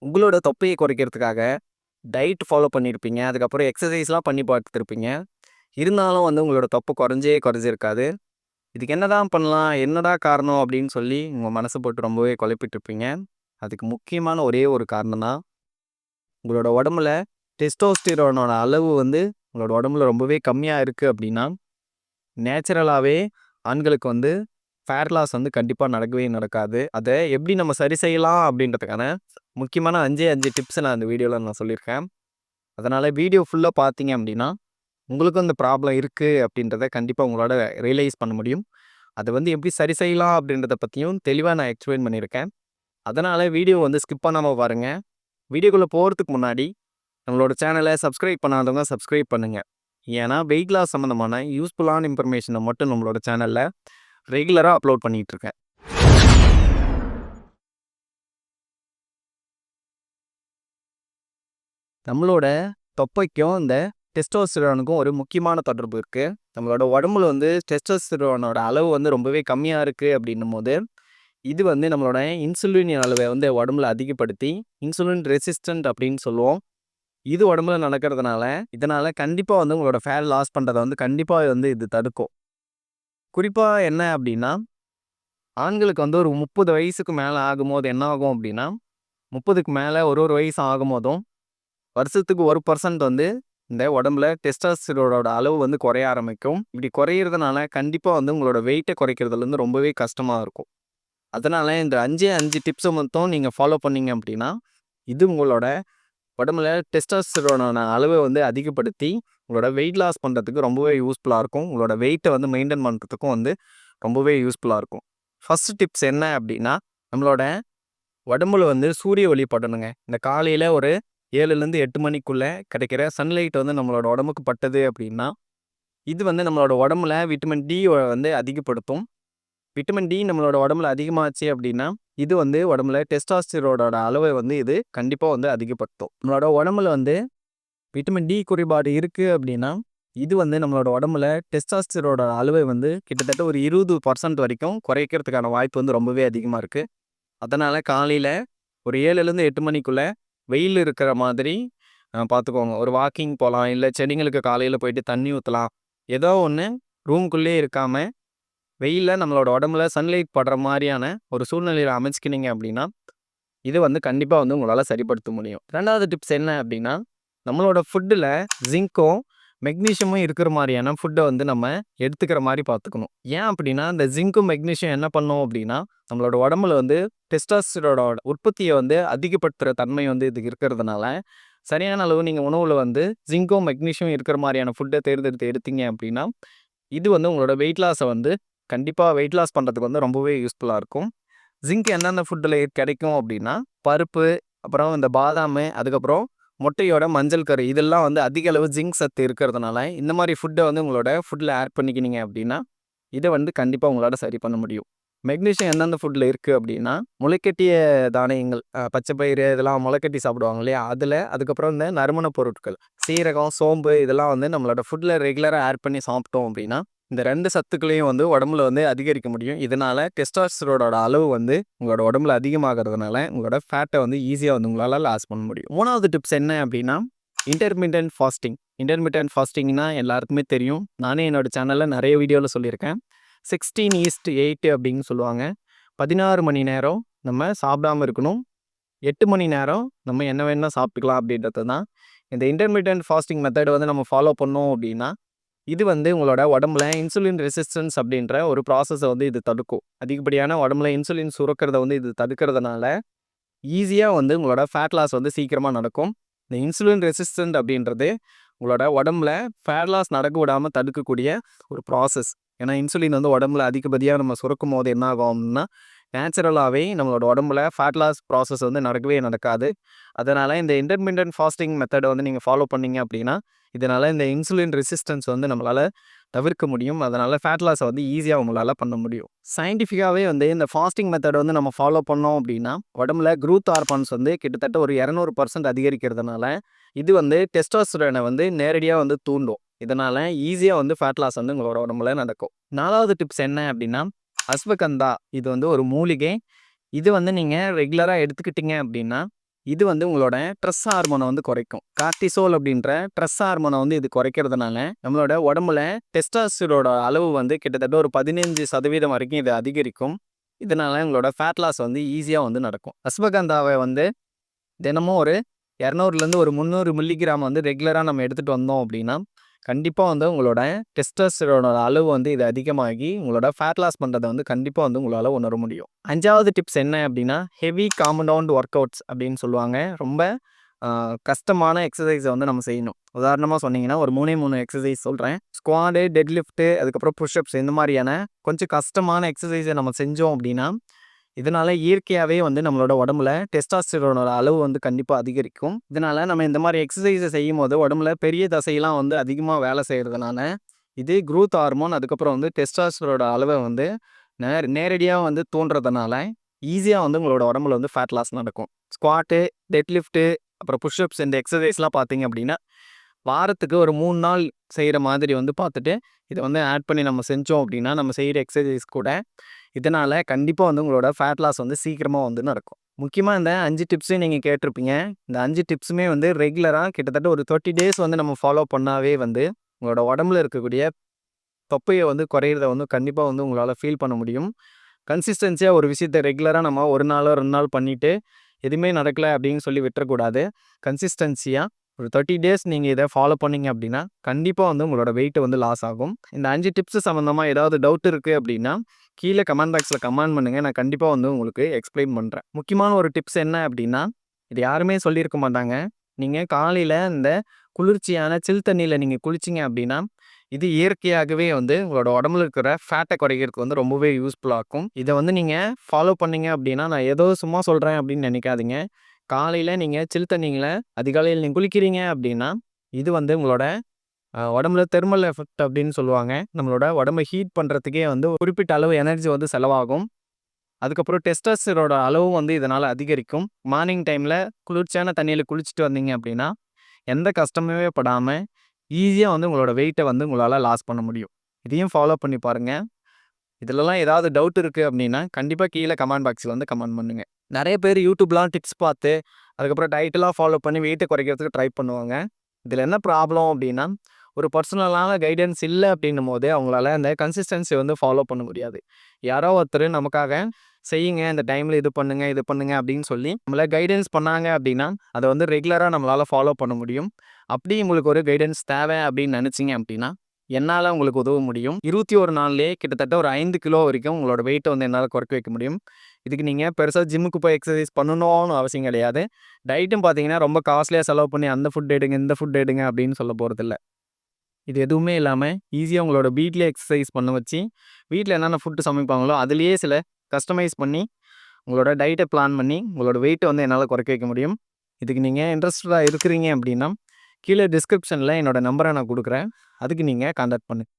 உங்களோட தொப்பைய குறைக்கிறதுக்காக diet follow பண்ணியிருப்பீங்க. அதுக்கப்புறம் எக்ஸர்சைஸ்லாம் பண்ணி பார்த்துருப்பீங்க. இருந்தாலும் வந்து உங்களோட தொப்பை குறைஞ்சிருக்காது. இதுக்கு என்னதான் பண்ணலாம்? என்னடா காரணம்? அப்படின்னு சொல்லி உங்க மனச போட்டு ரொம்பவே குழப்பிட்டுருப்பீங்க. அதுக்கு முக்கியமான ஒரே ஒரு காரணம் தான், உங்களோட உடம்புல டெஸ்டோஸ்டிரோனோட அளவு வந்து உங்களோட உடம்புல ரொம்பவே கம்மியா இருக்கு அப்படின்னா, நேச்சுரலாவே ஆண்களுக்கு வந்து ஃபேட் லாஸ் வந்து கண்டிப்பா நடக்கவே நடக்காது. அத எப்படி நம்ம சரி செய்யலாம் அப்படின்றதுக்கான முக்கியமான 5 டிப்ஸ் நான் இந்த வீடியோல நான் சொல்லியிருக்கேன். அதனால வீடியோ ஃபுல்லா பார்த்தீங்க அப்படின்னா, உங்களுக்கும் இந்த ப்ராப்ளம் இருக்கு அப்படின்றத கண்டிப்பா உங்களால ரியலைஸ் பண்ண முடியும். அத வந்து எப்படி சரி செய்யலாம் அப்படின்றத பத்தியும் தெளிவா நான் எக்ஸ்பிளைன் பண்ணியிருக்கேன். அதனால வீடியோ வந்து ஸ்கிப் பண்ணாம பாருங்க. வீடியோக்குள்ள போறதுக்கு முன்னாடி நம்மளோட சேனல சப்ஸ்கிரைப் பண்ணாதவங்க சப்ஸ்கிரைப் பண்ணுங்க. ஏன்னா வெயிட் லாஸ் சம்மந்தமான யூஸ்ஃபுல்லான இன்ஃபர்மேஷன மட்டும் நம்மளோட சேனல்ல ரெகுலரா அப்லோட் பண்ணிட்டு இருக்கேன். நம்மளோட தொப்பைக்கும் இந்த டெஸ்டோஸ்டிரானுக்கும் ஒரு முக்கியமான தொடர்பு இருக்கு. நம்மளோட உடம்புல வந்து டெஸ்டோஸ்டிரானோட அளவு வந்து ரொம்பவே கம்மியா இருக்கு அப்படின்னும்போது, இது வந்து நம்மளோட இன்சுலின் அளவ வந்து உடம்புல அதிகப்படுத்தி, இன்சுலின் ரெசிஸ்டன்ட் அப்படின்னு சொல்லுவோம். இது உடம்புல நடக்கிறதுனால, இதனால கண்டிப்பா வந்து உங்களோட ஃபேட் லாஸ் பண்றத வந்து கண்டிப்பா வந்து இது தடுக்கும். குறிப்பா என்ன அப்படின்னா, ஆண்களுக்கு வந்து ஒரு 30 வயசுக்கு மேல ஆகும்போது என்ன ஆகும் அப்படின்னா, 30க்கு மேல ஒரு ஒரு வயசு ஆகும்போதும், வருஷத்துக்கு 1% வந்து இந்த உடம்புல டெஸ்டாஸ்டிரோனோட அளவு வந்து குறைய ஆரம்பிக்கும். இப்படி குறையிறதுனால கண்டிப்பா வந்து உங்களோட வெயிட்ட குறைக்கிறதுல வந்து ரொம்பவே கஷ்டமா இருக்கும். அதனால இந்த 5 டிப்ஸ மட்டும் நீங்க ஃபாலோ பண்ணீங்க அப்படின்னா, இது உங்களோட உடம்புல டெஸ்டாஸ்டிரோனோட அளவ வந்து அதிகப்படுத்தி, உங்களோட வெயிட் லாஸ் பண்றதுக்கு ரொம்பவே யூஸ்ஃபுல்லா இருக்கும். உங்களோட வெயிட்ட வந்து மெயின்டெயின் பண்றதுக்கும் வந்து ரொம்பவே யூஸ்ஃபுல்லா இருக்கும். ஃபர்ஸ்ட் டிப்ஸ் என்ன அப்படின்னா, நம்மளோட உடம்புல வந்து சூரிய ஒளி படணுங்க. இந்த காலையில ஒரு 7லேருந்து 8 மணிக்குள்ள கிடைக்கிற சன்லைட் வந்து நம்மளோட உடம்புக்கு பட்டது அப்படின்னா, இது வந்து நம்மளோட உடம்புல விட்டமின் டி வந்து அதிகப்படுத்தும். விட்டமின் டி நம்மளோட உடம்புல அதிகமாச்சு அப்படின்னா, இது வந்து உடம்புல டெஸ்டாஸ்டிரோனோட அளவை வந்து இது கண்டிப்பா வந்து அதிகப்படுத்தும். நம்மளோட உடம்புல வந்து விட்டமின் டி குறைபாடு இருக்கு அப்படின்னா, இது வந்து நம்மளோட உடம்புல டெஸ்டாஸ்டிரோனோட அளவை வந்து கிட்டத்தட்ட ஒரு 20% வரைக்கும் குறைக்கிறதுக்கான வாய்ப்பு வந்து ரொம்பவே அதிகமா இருக்கு. அதனால காலையில ஒரு 7லேருந்து 8 மணிக்குள்ள வெயில் இருக்கிற மாதிரி பார்த்துக்கோங்க. ஒரு வாக்கிங் போலாம், இல்ல செடிங்களுக்கு காலையில போயிட்டு தண்ணி ஊத்தலாம். ஏதோ ஒண்ணு ரூம்குள்ளேயே இருக்காம, வெயில்ல நம்மளோட உடம்புல சன்லைட் படுற மாரியான ஒரு சூழ்நிலையில அமைச்சுக்கினீங்க அப்படின்னா, இது வந்து கண்டிப்பா வந்து உங்களால சரிப்படுத்த முடியும். 2வது டிப்ஸ் என்ன அப்படின்னா, நம்மளோட ஃபுட்டுல ஜிங்க்கும், மெக்னீசியமும் இருக்கிற மாரியான ஃபுட்ட வந்து நம்ம எடுத்துக்கிற மாரி பார்த்துக்கணும். ஏன் அப்படின்னா, இந்த ஜிங்க்கும், மெக்னீசியம் என்ன பண்ணும் அப்படின்னா, நம்மளோட உடம்புல வந்து டெஸ்டாஸ்டிரோனோட உற்பத்திய வந்து அதிகப்படுத்துற தன்மை வந்து இதுக்கு இருக்கிறதுனால, சரியான அளவு நீங்க உணவுல வந்து ஜிங்க்கும், மெக்னீசியம் இருக்கிற மாரியான ஃபுட்ட தேர்ந்தெடுத்து எடுத்தீங்க அப்படின்னா, இது வந்து உங்களோட வெயிட் லாஸ வந்து கண்டிப்பா வெயிட் லாஸ் பண்றதுக்கு வந்து ரொம்பவே யூஸ்ஃபுல்லா இருக்கும். ஜிங்க் எந்தெந்த ஃபுட்ல கிடைக்கும் அப்படின்னா, பருப்பு, அப்புறம் இந்த பாதாமு, அதுக்கப்புறம் முட்டையோட மஞ்சள் கரு இதெல்லாம் வந்து அதிக அளவு ஜிங்க் சத்து இருக்கிறதுனால, இந்த மாரி ஃபுட்ட வந்து உங்களோட ஃபுட்ல ஆட் பண்ணிக்கினீங்க அப்படின்னா, இத வந்து கண்டிப்பா உங்களால சரி பண்ண முடியும். மெக்னீசியம் எந்தெந்த ஃபுட்ல இருக்கு அப்படின்னா, முளைக்கட்டிய தானியங்கள், பச்சை பயிறு இதெல்லாம் முளைக்கட்டி சாப்பிடுவாங்க இல்லையா? அதுல, அதுக்கப்புறம் இந்த நறுமண பொருட்கள், சீரகம், சோம்பு இதெல்லாம் வந்து நம்மளோட ஃபுட்ல ரெகுலரா ஆட் பண்ணி சாப்பிட்டோம் அப்படின்னா, இந்த 2 சத்துக்களையும் வந்து உடம்புல வந்து அதிகரிக்க முடியும். இதனால டெஸ்டாஸ்டிரோனோட அளவு வந்து உங்களோட உடம்புல அதிகமாகறதுனால, உங்களோட ஃபேட்ட வந்து ஈஸியா வந்து உங்களால லாஸ் பண்ண முடியும். 3வது டிப்ஸ் என்ன அப்படின்னா, இன்டர்மிட்டன்ட் ஃபாஸ்டிங். இன்டர்மிட்டன்ட் ஃபாஸ்டிங்னா எல்லாருக்குமே தெரியும். நானே என்னோட சேனல்ல நெறைய வீடியோல சொல்லியிருக்கேன். 16:8 அப்படின்னு சொல்லுவாங்க. 16 மணி நேரம் நம்ம சாப்பிடாம இருக்கணும். 8 மணி நேரம் நம்ம என்ன வேணும்னா சாப்பிட்டுக்கலாம் அப்படின்றது தான். இந்த இன்டர்மிட்டன்ட் ஃபாஸ்டிங் மெத்தட் வந்து நம்ம ஃபாலோ பண்ணோம் அப்படின்னா, இது வந்து உங்களோட உடம்புல இன்சுலின் ரெசிஸ்டன்ஸ் அப்படின்ற ஒரு ப்ராசஸ வந்து இது தடுக்கும். அதிகப்படியான உடம்புல இன்சுலின் சுரக்கிறத வந்து இது தடுக்கிறதுனால, ஈஸியா வந்து உங்களோட ஃபேட் லாஸ் வந்து சீக்கிரமா நடக்கும். இந்த இன்சுலின் ரெசிஸ்டன்ட் அப்படின்றது உங்களோட உடம்புல ஃபேட் லாஸ் நடக்க விடாம தடுக்கக்கூடிய ஒரு ப்ராசஸ். ஏன்னா இன்சுலின் வந்து உடம்புல அதிகப்படியா நம்ம சுரக்கும்போது என்ன ஆகும் அப்படின்னா, நேச்சுரலாவே நம்மளோட உடம்புல ஃபேட் லாஸ் ப்ராசஸ் வந்து நடக்கவே நடக்காது. அதனால இந்த இன்டர்மிட்டன்ட் ஃபாஸ்டிங் மெத்தட வந்து நீங்க ஃபாலோ பண்ணீங்க அப்படின்னா, இதனால இந்த இன்சுலின் ரெசிஸ்டன்ஸ் வந்து நம்மளால தவிர்க்க முடியும். அதனால ஃபேட் லாஸ வந்து ஈஸியா உங்களால பண்ண முடியும். சயின்டிஃபிக்காவே வந்து இந்த ஃபாஸ்டிங் மெத்தட் வந்து நம்ம ஃபாலோ பண்ணோம் அப்படின்னா, உடம்புல குரூத் ஹார்மோன்ஸ் வந்து கிட்டத்தட்ட ஒரு 200% அதிகரிக்கிறதுனால, இது வந்து டெஸ்டோஸ்டிரோன வந்து நேரடியா வந்து தூண்டும். இதனால ஈஸியா வந்து ஃபேட் லாஸ் வந்து உங்களோட உடம்புல நடக்கும். 4வது டிப்ஸ் என்ன அப்படின்னா, அஸ்வகந்தா இது வந்து ஒரு மூலிகை. இது வந்து நீங்க ரெகுலரா எடுத்துக்கிட்டீங்க அப்படின்னா, இது வந்து உங்களோட ஸ்ட்ரெஸ் ஹார்மோனை வந்து குறைக்கும். கார்ட்டிசோல் அப்படின்ற ஸ்ட்ரெஸ் ஹார்மோனை வந்து இது குறைக்கிறதுனால நம்மளோட உடம்புல டெஸ்டாஸ்டரோட அளவு வந்து கிட்டத்தட்ட ஒரு 15% வரைக்கும் இது அதிகரிக்கும். இதனால உங்களோட ஃபேட் லாஸ் வந்து ஈஸியா வந்து நடக்கும். அஸ்வகந்தாவை வந்து தினமும் ஒரு 200லேருந்து ஒரு 300 மில்லிகிராம் வந்து ரெகுலரா நம்ம எடுத்துட்டு வந்தோம் அப்படின்னா, கண்டிப்பா வந்து உங்களோட டெஸ்டோஸ்டெரோனோட அளவு வந்து இது அதிகமாகி, உங்களோட ஃபேட் லாஸ் பண்றத வந்து கண்டிப்பா வந்து உங்களால உணர முடியும். 5வது டிப்ஸ் என்ன அப்படின்னா, ஹெவி காம்பவுண்ட் ஒர்க் அவுட்ஸ் அப்படின்னு சொல்லுவாங்க. ரொம்ப கஷ்டமான எக்ஸர்சைஸை வந்து நம்ம செய்யணும். உதாரணமா சொன்னீங்கன்னா, ஒரு 3 எக்ஸர்சைஸ் சொல்றேன். ஸ்குவாடு, டெட் லிஃப்ட்டு, அதுக்கப்புறம் புஷ்அப்ஸ் இந்த மாதிரியான கொஞ்சம் கஷ்டமான எக்ஸர்சைஸை நம்ம செஞ்சோம் அப்படின்னா, இதனால இயற்கையாவே வந்து நம்மளோட உடம்புல டெஸ்டாஸ்டெரோனோட அளவு வந்து கண்டிப்பா அதிகரிக்கும். இதனால நம்ம இந்த மாதிரி எக்ஸர்சைஸை செய்யும்போது உடம்புல பெரிய தசையெல்லாம் வந்து அதிகமா வேலை செய்யறதுனால, இது குரூத் ஹார்மோன் அதுக்கப்புறம் வந்து டெஸ்டாஸ்டரோட அளவை வந்து நேரடியா வந்து தூண்டுறதுனால, ஈஸியா வந்து உங்களோட உடம்புல வந்து ஃபேட் லாஸ் நடக்கும். ஸ்குவாட்டு, டெட் லிஃப்ட்டு, அப்புறம் புஷ்அப்ஸ் இந்த எக்ஸர்சைஸ்லாம் பார்த்தீங்க அப்படின்னா, வாரத்துக்கு ஒரு 3 நாள் செய்கிற மாதிரி வந்து பார்த்துட்டு, இதை வந்து ஆட் பண்ணி நம்ம செஞ்சோம் அப்படின்னா, நம்ம செய்கிற எக்ஸர்சைஸ் கூட இதனால கண்டிப்பா வந்து உங்களோட ஃபேட் லாஸ் வந்து சீக்கிரமா வந்து நடக்கும். முக்கியமா இந்த 5 டிப்ஸையும் நீங்க கேட்டிருப்பீங்க. இந்த 5 டிப்ஸுமே வந்து ரெகுலரா கிட்டத்தட்ட ஒரு 30 டேஸ் வந்து நம்ம ஃபாலோ பண்ணாவே வந்து, உங்களோட உடம்புல இருக்கக்கூடிய தொப்பைய வந்து குறையிறத வந்து கண்டிப்பா வந்து உங்களால ஃபீல் பண்ண முடியும். கன்சிஸ்டன்சியா ஒரு விஷயத்த ரெகுலரா நம்ம 1 நாளோ, 2 நாள் பண்ணிட்டு, எதுவுமே நடக்கல அப்படின்னு சொல்லி விட்டுறக்கூடாது. கன்சிஸ்டன்சியா ஒரு 30 டேஸ் நீங்க இத ஃபாலோ பண்ணீங்க அப்படின்னா, கண்டிப்பா வந்து உங்களோட வெயிட் வந்து லாஸ் ஆகும். இந்த 5 டிப்ஸ் சம்மந்தமா ஏதாவது டவுட் இருக்கு அப்படின்னா, கீழ கமெண்ட் பாக்ஸ்ல கமெண்ட் பண்ணுங்க. நான் கண்டிப்பா வந்து உங்களுக்கு எக்ஸ்பிளைன் பண்றேன். முக்கியமான ஒரு டிப்ஸ் என்ன அப்படின்னா, இது யாருமே சொல்லியிருக்க மாட்டாங்க. நீங்க காலையில இந்த குளிர்ச்சியான சில் தண்ணீல நீங்க குளிச்சீங்க அப்படின்னா, இது இயற்கையாகவே வந்து உங்களோட உடம்புல இருக்கிற ஃபேட்ட குறைக்கிறதுக்கு வந்து ரொம்பவே யூஸ்ஃபுல்லா இருக்கும். இத வந்து நீங்க ஃபாலோ பண்ணீங்க அப்படின்னா, நான் ஏதோ சும்மா சொல்றேன் அப்படின்னு நினைக்காதீங்க. காலையில நீங்க சில் தண்ணீல அதிகாலையில நீங்க குளிக்கிறீங்க அப்படின்னா, இது வந்து உங்களோட உடம்புல தெர்மல் எஃபெக்ட் அப்படின்னு சொல்லுவாங்க. நம்மளோட உடம்ப ஹீட் பண்றதுக்கே வந்து ஒரு குறிப்பிட்ட அளவு எனர்ஜி வந்து செலவாகும். அதுக்கப்புறம் டெஸ்டோஸ்டெரோட அளவும் வந்து இதனால அதிகரிக்கும். மார்னிங் டைம்ல குளிர்ச்சியான தண்ணீல குளிச்சுட்டு வந்தீங்க அப்படின்னா, எந்த கஷ்டமுமே படாம ஈஸியா வந்து உங்களோட வெயிட்ட வந்து உங்களால லாஸ் பண்ண முடியும். இதையும் ஃபாலோ பண்ணி பாருங்க. இதுலலாம் ஏதாவது டவுட் இருக்கு அப்படின்னா, கண்டிப்பா கீழ கமெண்ட் பாக்ஸ்ல வந்து கமெண்ட் பண்ணுங்க. நெறைய பேர் யூடியூப்லாம் டிப்ஸ் பார்த்து, அதுக்கப்புறம் டயட்லாம் ஃபாலோ பண்ணி வெயிட்ட குறைக்கிறதுக்கு ட்ரை பண்ணுவாங்க. இதுல என்ன ப்ராப்ளம் அப்படின்னா, ஒரு பர்சனலான கைடன்ஸ் இல்ல அப்படின்னும்போது, அவங்களால அந்த கன்சிஸ்டன்சி வந்து ஃபாலோ பண்ண முடியாது. யாரோ ஒருத்தர் நமக்காக செய்யுங்க, இந்த டைம்ல இது பண்ணுங்க, இது பண்ணுங்க அப்படின்னு சொல்லி நம்மள கைடன்ஸ் பண்ணாங்க அப்படின்னா, அத வந்து ரெகுலரா நம்மளால ஃபாலோ பண்ண முடியும். அப்படி உங்களுக்கு ஒரு கைடன்ஸ் தேவை அப்படின்னு நினைச்சீங்க அப்படின்னா, என்னால உங்களுக்கு உதவ முடியும். 21 நாள்லயே கிட்டத்தட்ட ஒரு 5 கிலோ வரைக்கும் உங்களோட வெயிட்ட வந்து என்னால குறைக்க வைக்க முடியும். இதுக்கு நீங்க பெருசா ஜிம்முக்கு போய் எக்சர்சைஸ் பண்ணணும்னு அவசியம் கிடையாது. டயட்டும் பார்த்தீங்கன்னா, ரொம்ப காஸ்ட்லியா செலவு பண்ணி அந்த ஃபுட் எடுங்க, இந்த ஃபுட் எடுங்க அப்படின்னு சொல்ல போறதில்ல. இது எதுவுமே இல்லாம, ஈஸியா உங்களோட வீட்லயே எக்சர்சைஸ் பண்ண வச்சு, வீட்ல என்னென்ன ஃபுட் சமைப்பாங்களோ, அதிலேயே சில கஸ்டமைஸ் பண்ணி, உங்களோட டயட்ட பிளான் பண்ணி, உங்களோட வெயிட்ட வந்து என்னால குறைக்க வைக்க முடியும். இதுக்கு நீங்க இன்ட்ரெஸ்டடா இருக்கிறீங்க அப்படின்னா, கீழ டிஸ்கிரிப்ஷன்ல என்னோட நம்பர நான் குடுக்குறேன். அதுக்கு நீங்க கான்டாக்ட் பண்ணுங்க.